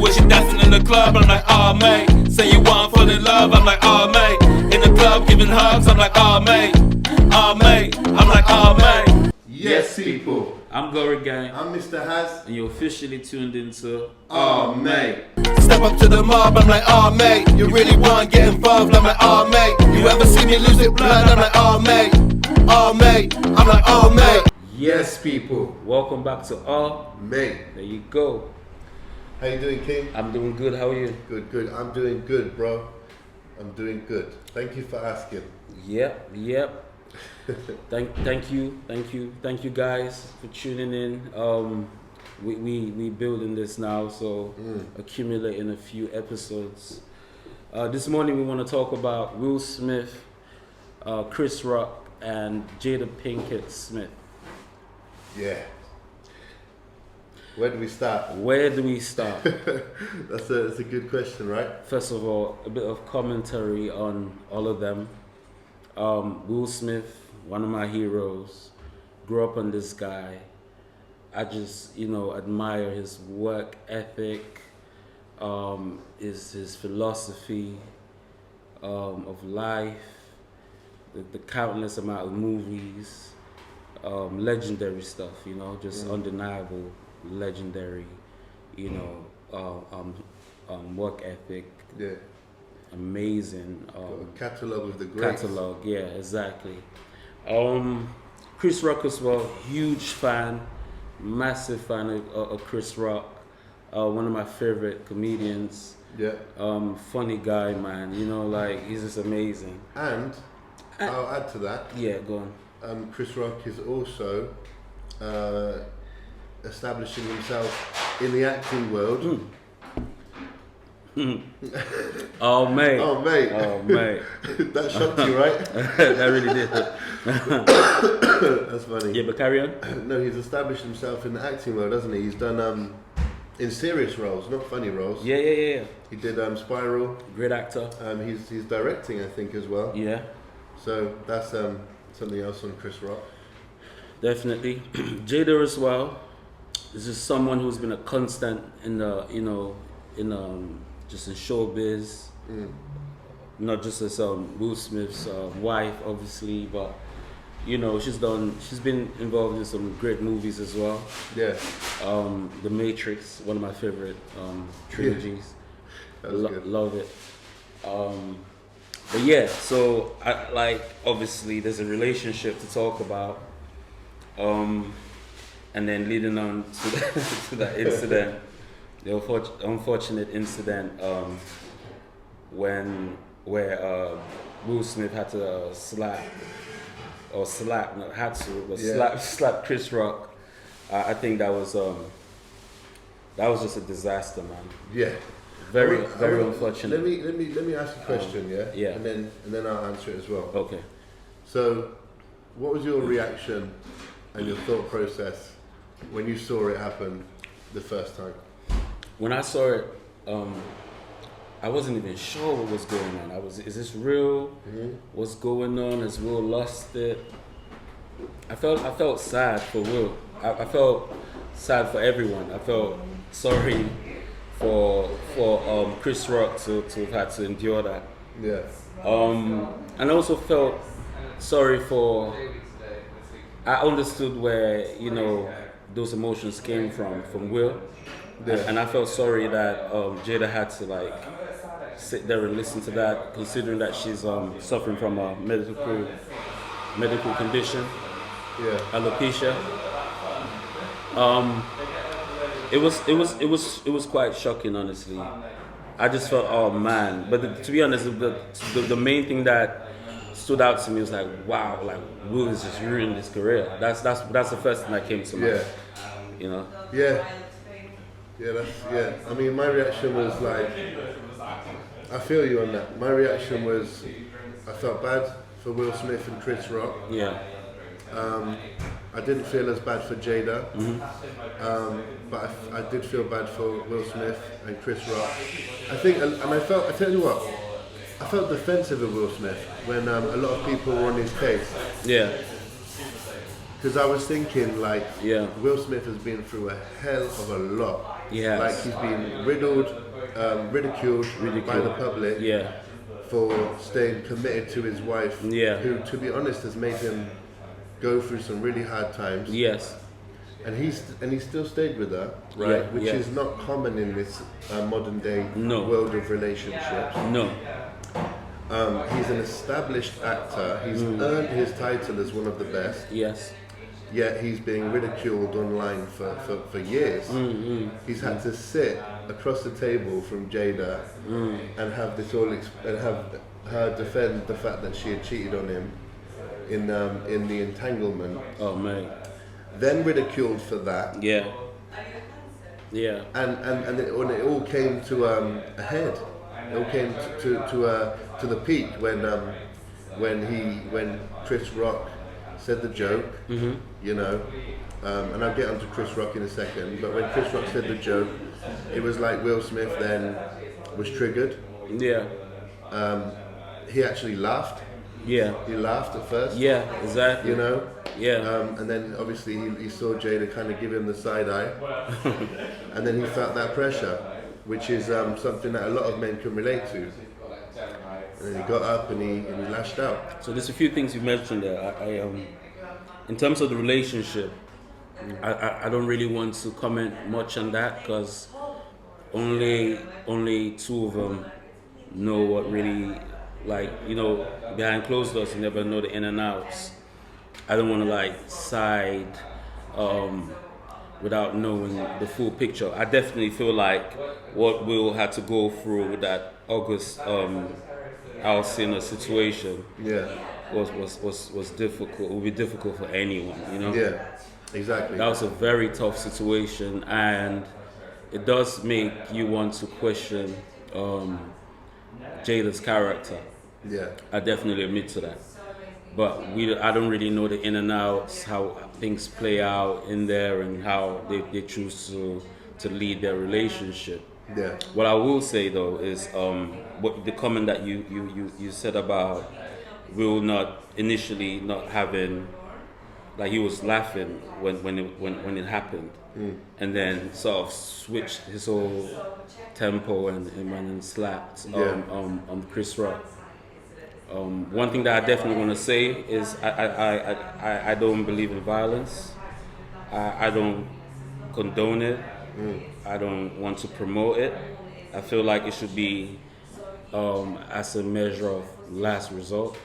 when she dancing in the club, I'm like, oh mate. Say you want fall in love, I'm like, oh mate. In the club giving hugs, I'm like, oh mate. Oh mate, I'm like, oh mate. Yes, people. I'm Gorygang. I'm Mr. Haz. And you're officially tuned into Oh mate. Step up to the mob, I'm like, oh mate. You really want to get involved, I'm like, oh mate. You ever see me lose it blood, I'm like, oh mate. Oh mate, I'm like, oh mate. Yes, people. Welcome back to All Mate. There you go. How you doing, King? I'm doing good. How are you? Good, good. I'm doing good, bro. I'm doing good. Thank you for asking. Yep. Thank you guys for tuning in. We building this now, so accumulating a few episodes. This morning we want to talk about Will Smith, Chris Rock, and Jada Pinkett Smith. Yeah. Where do we start? That's a good question, right? First of all, a bit of commentary on all of them. Will Smith, one of my heroes, grew up on this guy. I just, admire his work ethic, his philosophy of life, the countless amount of movies, legendary stuff, just undeniable, legendary, work ethic. Yeah. Amazing. Catalogue of the greats. Catalog, yeah, exactly. Chris Rock as well, huge fan, massive fan of Chris Rock. One of my favorite comedians. Yeah. Funny guy, man. He's just amazing. And I'll add to that. Yeah, go on. Chris Rock is also establishing himself in the acting world. Oh mate. That shocked you, right? That really did. That's funny. Yeah, but carry on. No, he's established himself in the acting world, hasn't he? He's done in serious roles, not funny roles. Yeah. He did Spiral. Great actor. He's directing, I think, as well. Yeah. So that's something else on Chris Rock. Definitely. Jada as well. This is someone who's been a constant in the just in showbiz, not just as Will Smith's wife, obviously, but she's been involved in some great movies as well. Yeah. The Matrix, one of my favorite trilogies. That was good. Love it. But yeah, so obviously there's a relationship to talk about, and then leading on to that incident. The unfortunate incident where Will Smith had to slap Chris Rock. I think that was just a disaster, man. Yeah. Very unfortunate. Let me ask a question, yeah. And then I'll answer it as well. Okay. So, what was your reaction and your thought process when you saw it happen the first time? When I saw it, I wasn't even sure what was going on. Is this real? Mm-hmm. What's going on? Has Will lost it? I felt sad for Will. I felt sad for everyone. I felt sorry for Chris Rock to have had to endure that. Yeah. And I also felt sorry for. I understood where those emotions came from Will. Yeah. And I felt sorry that Jada had to sit there and listen to that, considering that she's suffering from a medical condition, alopecia. It was quite shocking, honestly. I just felt, oh man. But to be honest, the main thing that stood out to me was wow, Will has just ruined his career. That's the first thing that came to mind. Yeah. Yeah, I mean, my reaction was I feel you on that. My reaction was, I felt bad for Will Smith and Chris Rock. Yeah. I didn't feel as bad for Jada, but I did feel bad for Will Smith and Chris Rock. I tell you what, I felt defensive of Will Smith when a lot of people were on his case. Yeah. Because I was thinking, Will Smith has been through a hell of a lot. Yes. Like he's been ridiculed by the public Yeah. for staying committed to his wife, Yeah. who, to be honest, has made him go through some really hard times. Yes. And he's still stayed with her, right? Yeah, Which yeah. is not common in this modern day No. world of relationships. No. He's an established actor. He's earned his title as one of the best. Yes. Yet he's being ridiculed online for years. He's had to sit across the table from Jada and have this and have her defend the fact that she had cheated on him in the entanglement. Oh mate. Then ridiculed for that. Yeah. Yeah. And it all came to a head. It all came to the peak when Chris Rock said the joke, you know, and I'll get onto Chris Rock in a second. But when Chris Rock said the joke, it was like Will Smith then was triggered. Yeah. He actually laughed. Yeah. He laughed at first. Yeah. Exactly. You know. Yeah. And then obviously he saw Jada kind of give him the side eye, and then he felt that pressure, which is something that a lot of men can relate to. And then he got up and he lashed out. So there's a few things you mentioned there. I in terms of the relationship, I don't really want to comment much on that because only two of them know what really, like, you know, behind closed doors you never know the in and outs. I don't want to like side without knowing the full picture. I definitely feel like what Will had to go through with that August Alcina situation was difficult. It would be difficult for anyone, you know. Yeah, exactly. That was a very tough situation, and it does make you want to question Jada's character. Yeah. I definitely admit to that. But I don't really know the in and outs, how things play out in there, and how they choose to lead their relationship. Yeah. What I will say though is what the comment that you said about Will not initially not having, like he was laughing when it happened, and then sort of switched his whole tempo and went and slapped Chris Rock. One thing that I definitely want to say is I don't believe in violence. I don't condone it. I don't want to promote it. I feel like it should be as a measure of last resort.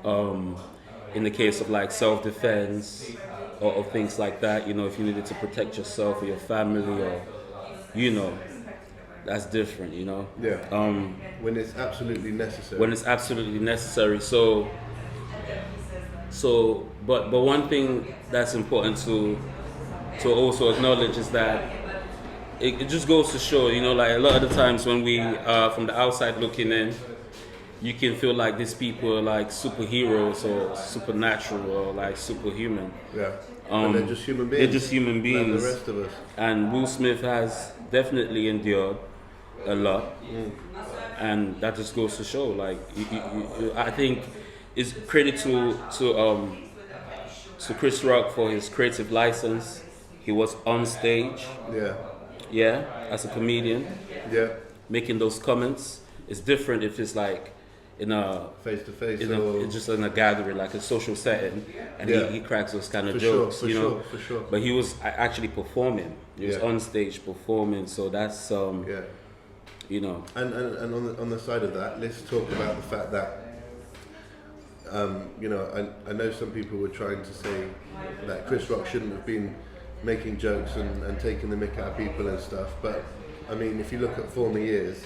In the case of like self-defense or things like that, you know, if you needed to protect yourself or your family, or, you know, that's different, you know. Yeah. When it's absolutely necessary. When it's absolutely necessary. But one thing that's important to also acknowledge is that it just goes to show, you know, like a lot of the times when we from the outside looking in, you can feel like these people are like superheroes or supernatural or like superhuman. Yeah. And they're just human beings. They're just human beings. Like the rest of us. And Will Smith has definitely endured a lot, and that just goes to show, like, I think it's credit to Chris Rock for his creative license. He was on stage, as a comedian, making those comments. It's different if it's like in a face to face, it's just in a gathering, like a social setting, and he cracks those kind of jokes, you know. For sure. But he was actually performing. He was on stage performing, so that's you know. And on the side of that, let's talk about the fact that you know, I know some people were trying to say that Chris Rock shouldn't have been making jokes and taking the mick out of people and stuff, but I mean, if you look at former years,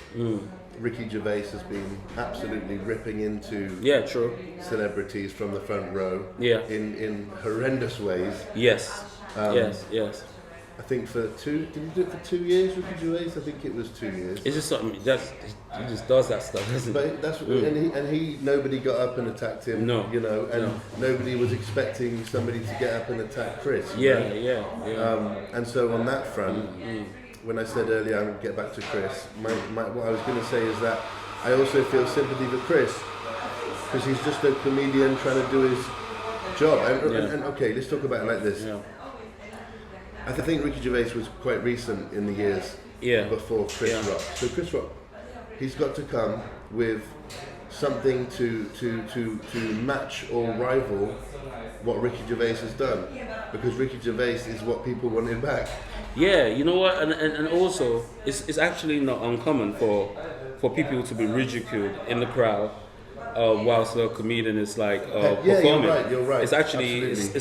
Ricky Gervais has been absolutely ripping into celebrities from the front row in horrendous ways. Yes. I think did he do it for 2 years, Ricky Gervais? I think it was 2 years. It's just something, he just does that stuff, doesn't he? But that's nobody got up and attacked him. No. You know, and nobody was expecting somebody to get up and attack Chris. Yeah. And so on that front, when I said earlier I would get back to Chris, what I was going to say is that I also feel sympathy for Chris, because he's just a comedian trying to do his job. And okay, let's talk about it like this. I think Ricky Gervais was quite recent in the years before Chris Rock. So Chris Rock, he's got to come with something to match or rival what Ricky Gervais has done, because Ricky Gervais is what people wanted back. Yeah, you know what, and also it's actually not uncommon for people to be ridiculed in the crowd whilst the comedian is like performing. You're right. It's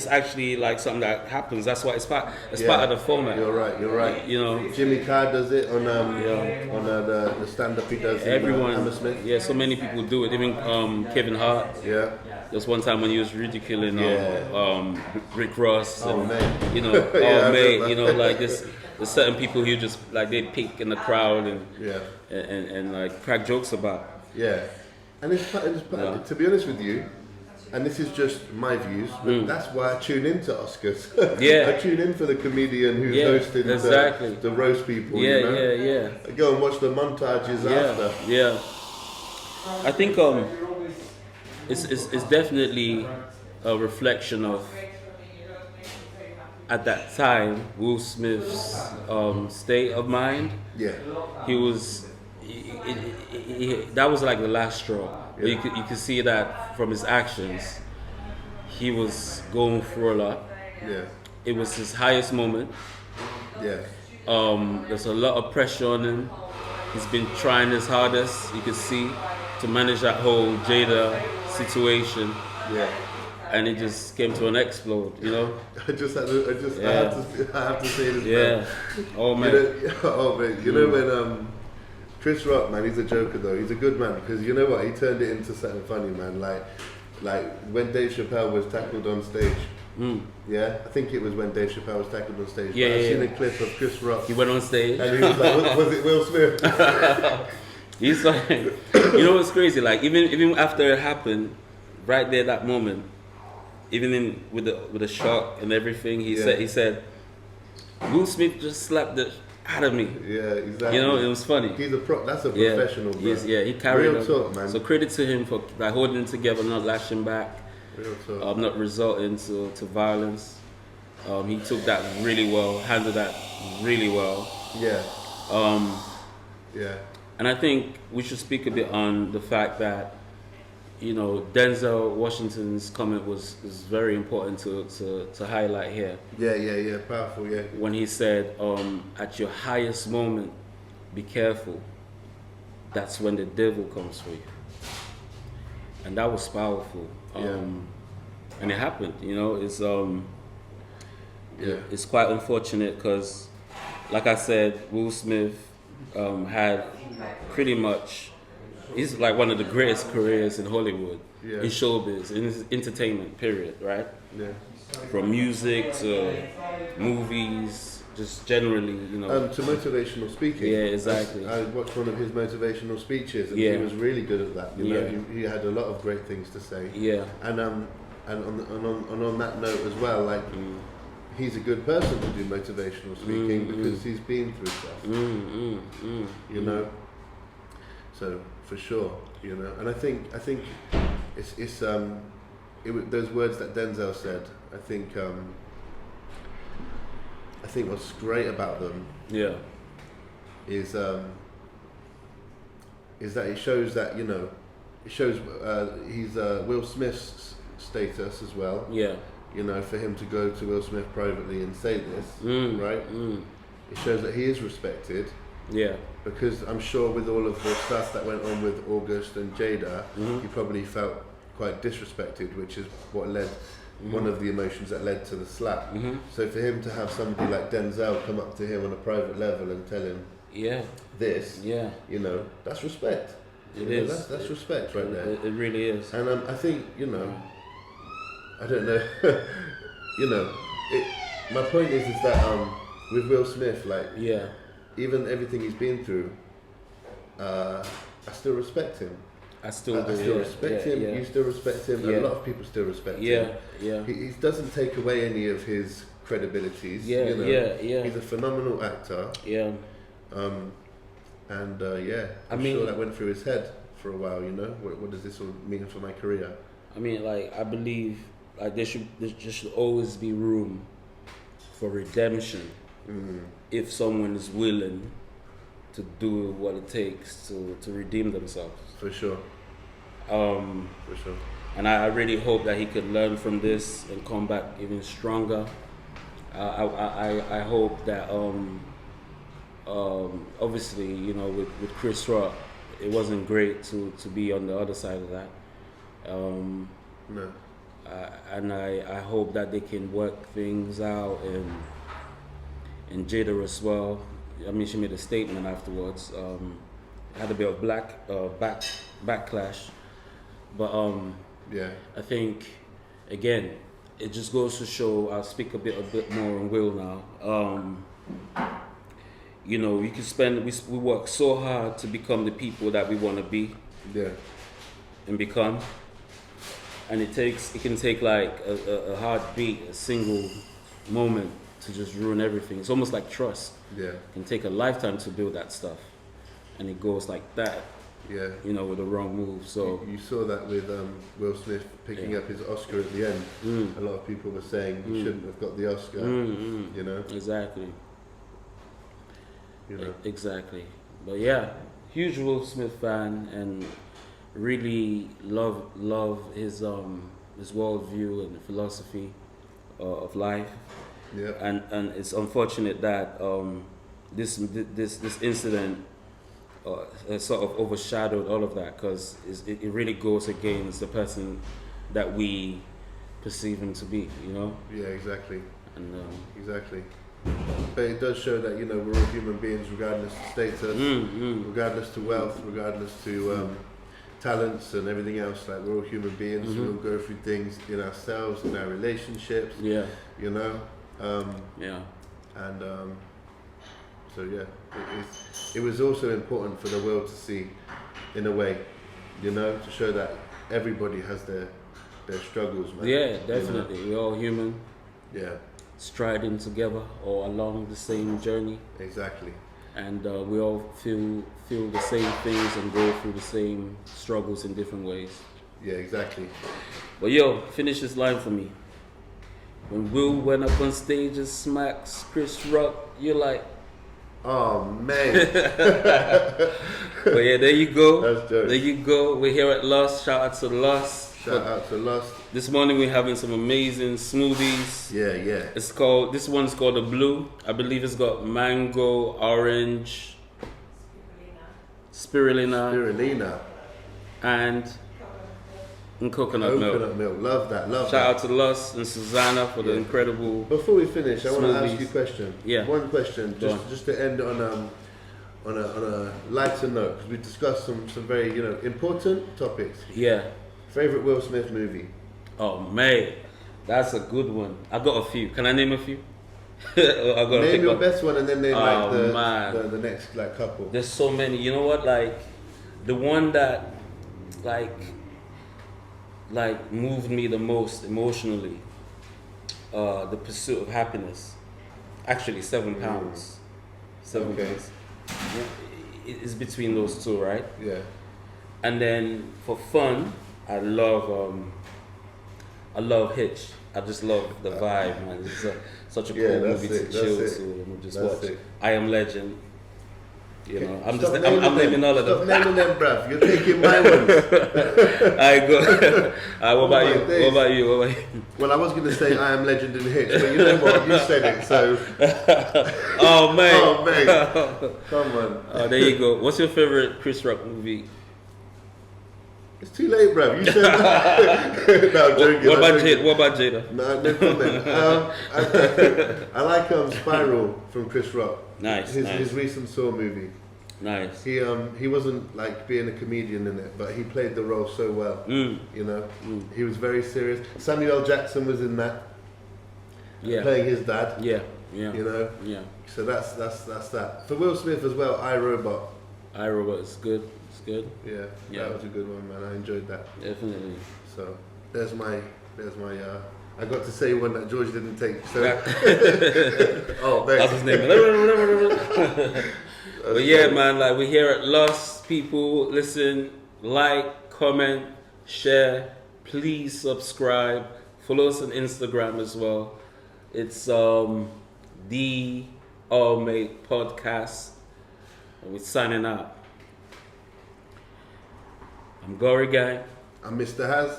actually like something that happens. That's why it's part of the format. You're right. You know, Jimmy Carr does it on the stand up he does. Everyone, Hammersmith. yeah, so many people do it. Even Kevin Hart. Yeah. There's one time when he was ridiculing Rick Ross. Oh, and, man. You know, you know, like this. There's certain people who just like they pick in the crowd and like crack jokes about. Yeah, and it's to be honest with you, and this is just my views, but that's why I tune into Oscars. I tune in for the comedian who's hosting the roast people. Yeah. I go and watch the montages after. Yeah. I think it's definitely a reflection of, at that time, Will Smith's state of mind. Yeah. He was. That was like the last straw. Yeah. You could see that from his actions. He was going through a lot. Yeah. It was his highest moment. Yeah. There's a lot of pressure on him. He's been trying his hardest, you could see, to manage that whole Jada situation. Yeah. And it just came to an explode, you know. I have to say this. Yeah. Man. Oh man. You know when Chris Rock, man, he's a joker though. He's a good man, because you know what? He turned it into something funny, man. Like when Dave Chappelle was tackled on stage. Yeah, I think it was when Dave Chappelle was tackled on stage. Yeah, I've seen a clip of Chris Rock. He went on stage. And he was like, was it Will Smith? He's like, you know what's crazy? Like even after it happened, right there, that moment, even with the shock and everything, he said, Will Smith just slapped the out of me. Yeah, exactly. You know, it was funny. He's that's a professional, bro. He carried Real talk, man. So credit to him for like holding it together, not lashing back. Real talk. Not resorting to violence. He took that really well, handled that really well. Yeah. Yeah. And I think we should speak a bit on the fact that, you know, Denzel Washington's comment was very important to highlight here. Yeah, powerful, yeah. When he said, at your highest moment, be careful. That's when the devil comes for you. And that was powerful. And it happened, you know. It's quite unfortunate because, like I said, Will Smith had pretty much, he's like one of the greatest careers in Hollywood, in showbiz, in entertainment, period, right? Yeah. From music to movies, just generally, you know. To motivational speaking. Yeah, exactly. I watched one of his motivational speeches, and he was really good at that. You know, he had a lot of great things to say. Yeah. And on that note as well, like he's a good person to do motivational speaking because he's been through stuff. You know. So for sure, you know, and I think it's those words that Denzel said. I think what's great about them, is that it shows that, you know, it shows he's Will Smith's status as well. Yeah. You know, for him to go to Will Smith privately and say this, right? It shows that he is respected. Yeah. Because I'm sure with all of the stuff that went on with August and Jada, he probably felt quite disrespected, which is what led, one of the emotions that led to the slap. So for him to have somebody like Denzel come up to him on a private level and tell him this, you know, that's respect. It is. That's respect right there. It really is. And I think, you know, I don't know, you know, my point is that with Will Smith, like, even everything he's been through, I still respect him. I still respect him. You still respect him. A lot of people still respect him. He doesn't take away any of his credibilities. You know? He's a phenomenal actor. I'm sure that went through his head for a while. You know, what does this all mean for my career? I mean, like, I believe like there should always be room for redemption if someone is willing to do what it takes to redeem themselves. For sure. For sure. And I really hope that he could learn from this and come back even stronger. I hope that obviously, you know, with Chris Rock, it wasn't great to be on the other side of that. No. And I hope that they can work things out, and Jada as well. I mean, she made a statement afterwards. Had a bit of backlash, but Yeah. I think again, it just goes to show. I'll speak a bit more on Will now. You know, you can spend. We work so hard to become the people that we want to be. Yeah. And become. And it can take like a heartbeat, a single moment to just ruin everything. It's almost like trust. Yeah. It can take a lifetime to build that stuff, and it goes like that. Yeah. You know, with the wrong move. So you saw that with Will Smith picking up his Oscar at the end. A lot of people were saying he shouldn't have got the Oscar. You know. Exactly. You know. Exactly. But yeah, huge Will Smith fan, and really love his worldview and philosophy of life. Yeah. And it's unfortunate that this incident sort of overshadowed all of that, because it really goes against the person that we perceive him to be, you know. Yeah, exactly. And exactly. But it does show that, you know, we're all human beings, regardless of status, regardless to wealth, regardless to talents and everything else. Like, we're all human beings. We all go through things in ourselves, in our relationships. Yeah. You know. Yeah. And so yeah, it was also important for the world to see, in a way, you know, to show that everybody has their struggles, man. Yeah, definitely. You know? We're all human. Yeah. Striding together or along the same journey. Exactly. And we all feel the same things and go through the same struggles in different ways. Yeah, exactly. But yo, finish this line for me. When Will went up on stage and smacks Chris Rock, you're like, oh man. but yeah, there you go. That's dope. There you go. We're here at Lost. Shout out to Lost. Shout out to Lost. This morning we're having some amazing smoothies. Yeah, yeah. This one's called the Blue. I believe it's got mango, orange, spirulina, and coconut milk. Coconut milk. Love that. Shout out to Lost and Susanna for the incredible. Before we finish, I want to smoothies. ask you a question. Yeah. One question, just to end on a lighter note, because we discussed some very, you know, important topics. Yeah. Favorite Will Smith movie? Oh man, that's a good one. I got a few. Can I name a few? Name your best one, and then name the next like couple. There's so many. You know what? Like the one that like moved me the most emotionally. The Pursuit of Happiness. Actually, 7 pounds. 7 pounds. It's between those two, right? Yeah. And then for fun, I love Hitch. I just love the vibe, man. It's such a cool movie to chill to and just watch. I Am Legend. You know, I'm naming all of them. Stop naming them, bruv. You're taking my ones. I go. What about you? Well, I was going to say I Am Legend and Hitch, but you know what? You said it, so. Oh man. Come on. Oh, there you go. What's your favorite Chris Rock movie? It's too late, bruv. You said that. No, I'm joking. What about Jada? No comment. I like Spiral from Chris Rock. Nice. His recent Saw movie. Nice. He wasn't like being a comedian in it, but he played the role so well. You know, he was very serious. Samuel L. Jackson was in that. Yeah. Playing his dad. Yeah. You know. Yeah. So that's that. For Will Smith as well, iRobot. iRobot is good. It's good. Yeah. That was a good one, man. I enjoyed that. Definitely. So there's my I got to say one that George didn't take. So oh, that's his name. But yeah, man, like we're here at Lost. People, listen, like, comment, share. Please subscribe. Follow us on Instagram as well. It's the All Mate podcast. And we're signing out. I'm Gorygang. I'm Mr. Has.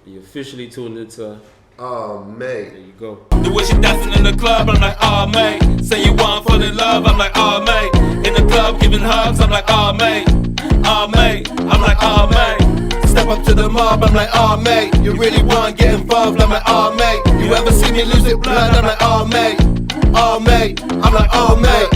You officially tuned into. Oh, mate. There you go. The way she dancing in the club, I'm like, oh mate. Say you want fall in love, I'm like, oh mate. In the club giving hugs, I'm like, oh mate. Oh mate, I'm like, oh mate. Step up to the mob, I'm like, oh mate. You really want get involved, I'm like, oh mate. You ever see me lose it blood, I'm like, oh mate. Oh mate, I'm like, oh mate.